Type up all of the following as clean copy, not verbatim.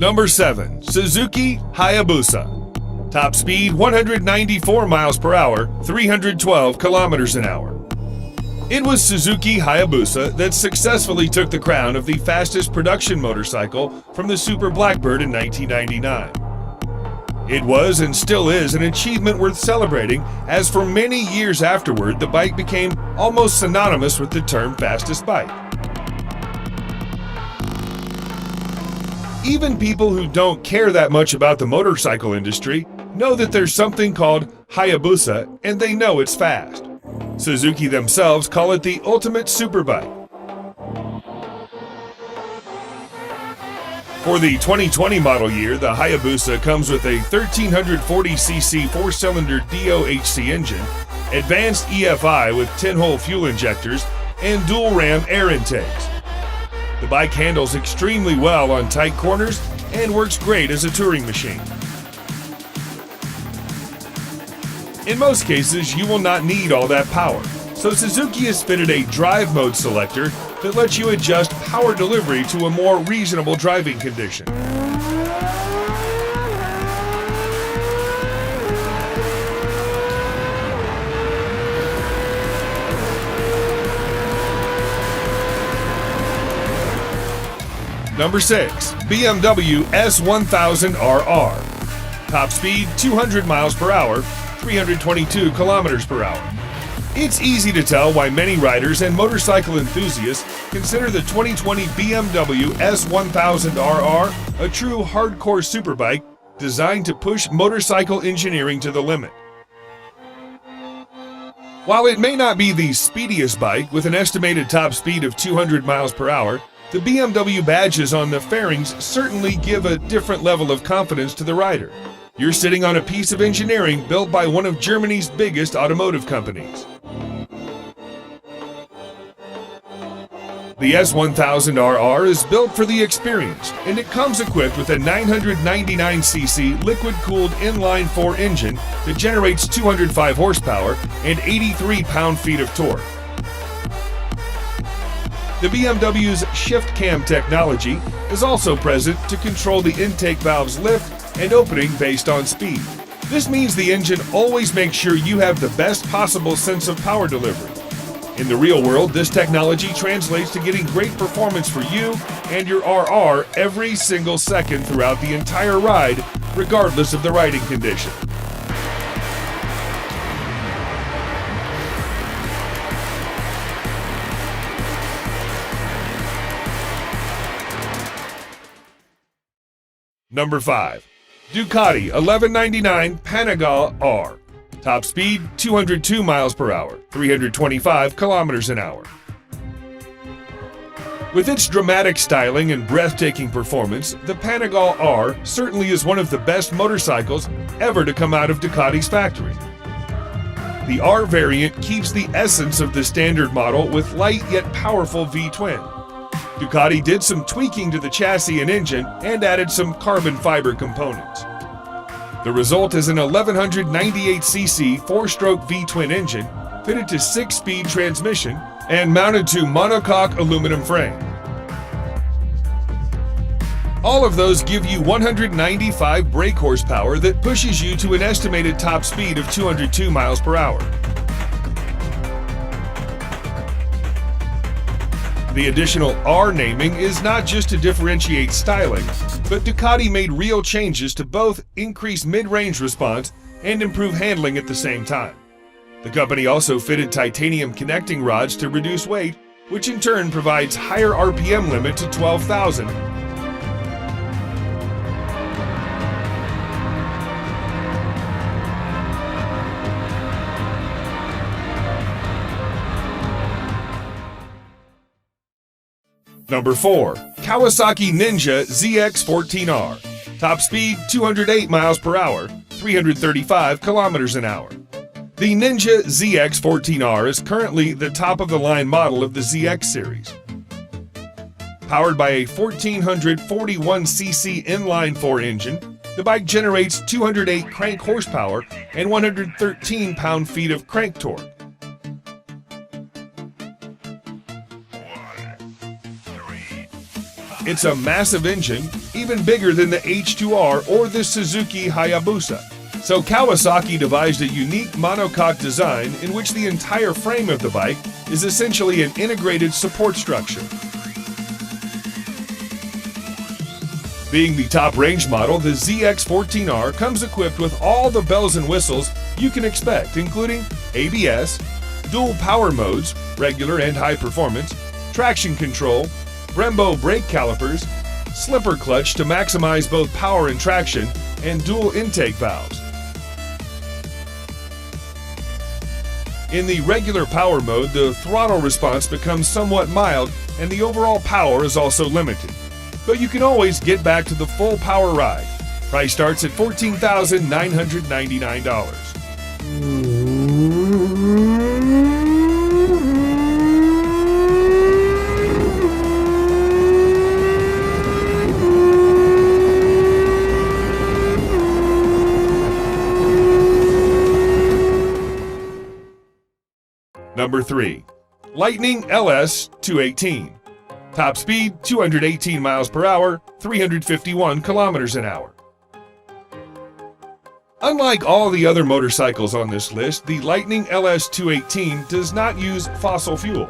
Number 7. Suzuki Hayabusa. Top speed 194 miles per hour, 312 kilometers an hour. It was Suzuki Hayabusa that successfully took the crown of the fastest production motorcycle from the Super Blackbird in 1999. It was and still is an achievement worth celebrating, as for many years afterward, the bike became almost synonymous with the term fastest bike. Even people who don't care that much about the motorcycle industry know that there's something called Hayabusa, and they know it's fast. Suzuki themselves call it the ultimate superbike. For the 2020 model year, the Hayabusa comes with a 1340cc four-cylinder DOHC engine, advanced EFI with 10-hole fuel injectors, and dual-ram air intakes. The bike handles extremely well on tight corners and works great as a touring machine. In most cases, you will not need all that power, so Suzuki has fitted a drive mode selector that lets you adjust power delivery to a more reasonable driving condition. Number 6. BMW S1000RR. Top speed 200 miles per hour, 322 kilometers per hour. It's easy to tell why many riders and motorcycle enthusiasts consider the 2020 BMW S1000RR a true hardcore superbike designed to push motorcycle engineering to the limit. While it may not be the speediest bike with an estimated top speed of 200 miles per hour, the BMW badges on the fairings certainly give a different level of confidence to the rider. You're sitting on a piece of engineering built by one of Germany's biggest automotive companies. The S1000RR is built for the experienced, and it comes equipped with a 999cc liquid-cooled inline-4 engine that generates 205 horsepower and 83 pound-feet of torque. The BMW's Shift Cam technology is also present to control the intake valve's lift and opening based on speed. This means the engine always makes sure you have the best possible sense of power delivery. In the real world, this technology translates to getting great performance for you and your RR every single second throughout the entire ride, regardless of the riding condition. Number 5. Ducati 1199 Panigale R. Top speed 202 miles per hour, 325 kilometers an hour. With its dramatic styling and breathtaking performance, the Panigale R certainly is one of the best motorcycles ever to come out of Ducati's factory. The R variant keeps the essence of the standard model with light yet powerful V-twin. Ducati did some tweaking to the chassis and engine and added some carbon fiber components. The result is an 1198cc 4-stroke V-twin engine fitted to 6-speed transmission and mounted to monocoque aluminum frame. All of those give you 195 brake horsepower that pushes you to an estimated top speed of 202 miles per hour. The additional R naming is not just to differentiate styling, but Ducati made real changes to both increase mid-range response and improve handling at the same time. The company also fitted titanium connecting rods to reduce weight, which in turn provides higher RPM limit to 12,000. Number 4. Kawasaki Ninja ZX14R. Top speed 208 miles per hour, 335 kilometers an hour. The Ninja ZX14R is currently the top-of-the-line model of the ZX series. Powered by a 1441cc inline-4 engine, the bike generates 208 crank horsepower and 113 pound-feet of crank torque. It's a massive engine, even bigger than the H2R or the Suzuki Hayabusa. So Kawasaki devised a unique monocoque design in which the entire frame of the bike is essentially an integrated support structure. Being the top range model, the ZX14R comes equipped with all the bells and whistles you can expect, including ABS, dual power modes, regular and high performance, traction control, Brembo brake calipers, slipper clutch to maximize both power and traction, and dual intake valves. In the regular power mode, the throttle response becomes somewhat mild and the overall power is also limited. But you can always get back to the full power ride. Price starts at $14,999. Number 3. Lightning LS 218. Top speed 218 miles per hour, 351 kilometers an hour. Unlike all the other motorcycles on this list, the Lightning LS 218 does not use fossil fuel.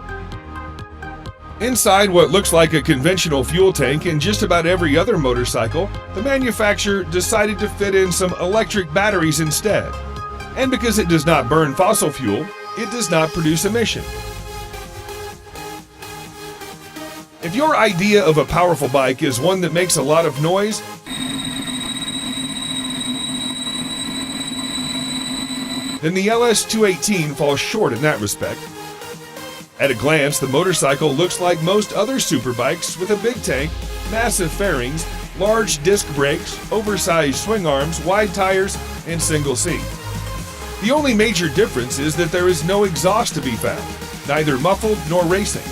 Inside what looks like a conventional fuel tank in just about every other motorcycle, the manufacturer decided to fit in some electric batteries instead. And because it does not burn fossil fuel, it does not produce emission. If your idea of a powerful bike is one that makes a lot of noise, then the LS218 falls short in that respect. At a glance, the motorcycle looks like most other superbikes with a big tank, massive fairings, large disc brakes, oversized swing arms, wide tires, and single seat. The only major difference is that there is no exhaust to be found, neither muffled nor racing.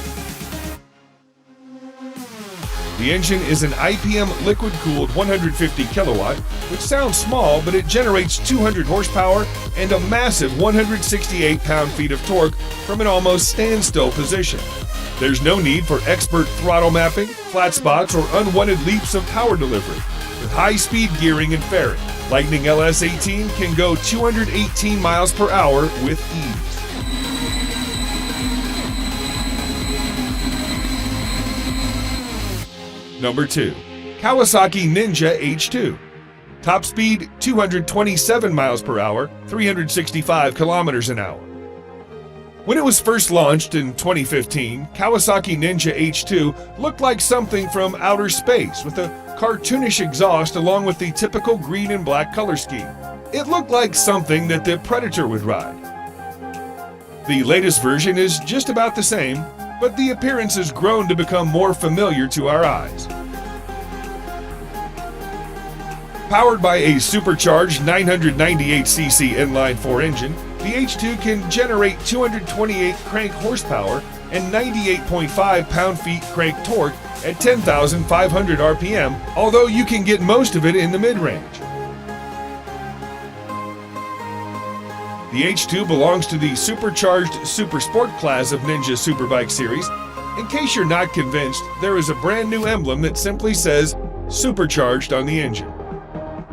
The engine is an IPM liquid-cooled 150 kilowatt, which sounds small, but it generates 200 horsepower and a massive 168 pound-feet of torque from an almost standstill position. There's no need for expert throttle mapping, flat spots, or unwanted leaps of power delivery. With high-speed gearing and fairing, Lightning LS18 can go 218 miles per hour with ease. Number 2. Kawasaki Ninja H2. Top speed 227 miles per hour, 365 kilometers an hour. When it was first launched in 2015, Kawasaki Ninja H2 looked like something from outer space with a cartoonish exhaust along with the typical green and black color scheme. It looked like something that the Predator would ride. The latest version is just about the same, but the appearance has grown to become more familiar to our eyes. Powered by a supercharged 998cc inline-4 engine, the H2 can generate 228 crank horsepower and 98.5 pound-feet crank torque at 10,500 RPM, although you can get most of it in the mid-range. The H2 belongs to the supercharged Super Sport class of Ninja Superbike series. In case you're not convinced, there is a brand new emblem that simply says Supercharged on the engine.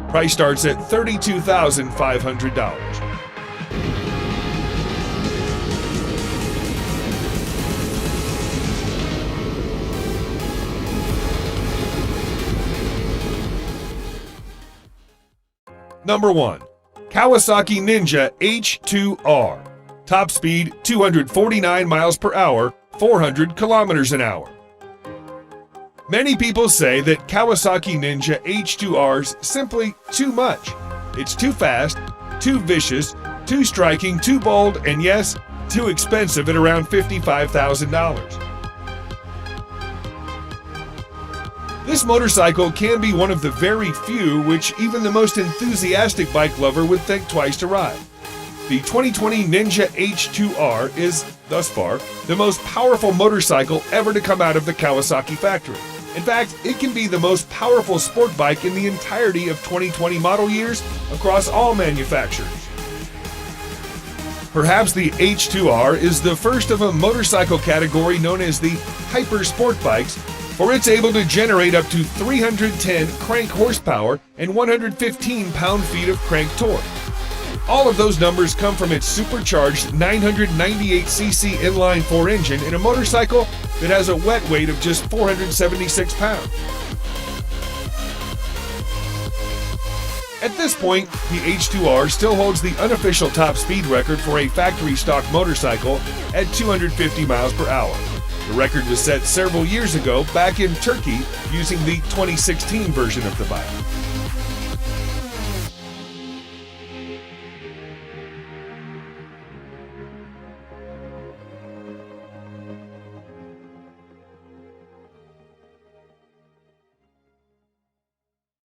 Price starts at $32,500. Number 1. Kawasaki Ninja H2R. Top speed 249 miles per hour, 400 kilometers an hour. Many people say that Kawasaki Ninja H2R's simply too much. It's too fast, too vicious, too striking, too bold, and yes, too expensive at around $55,000. This motorcycle can be one of the very few which even the most enthusiastic bike lover would think twice to ride. The 2020 Ninja H2R is, thus far, the most powerful motorcycle ever to come out of the Kawasaki factory. In fact, it can be the most powerful sport bike in the entirety of 2020 model years across all manufacturers. Perhaps the H2R is the first of a motorcycle category known as the hyper sport bikes, for it's able to generate up to 310 crank horsepower and 115 pound-feet of crank torque. All of those numbers come from its supercharged 998cc inline-4 engine in a motorcycle that has a wet weight of just 476 pounds. At this point, the H2R still holds the unofficial top speed record for a factory-stock motorcycle at 250 miles per hour. The record was set several years ago back in Turkey using the 2016 version of the bike.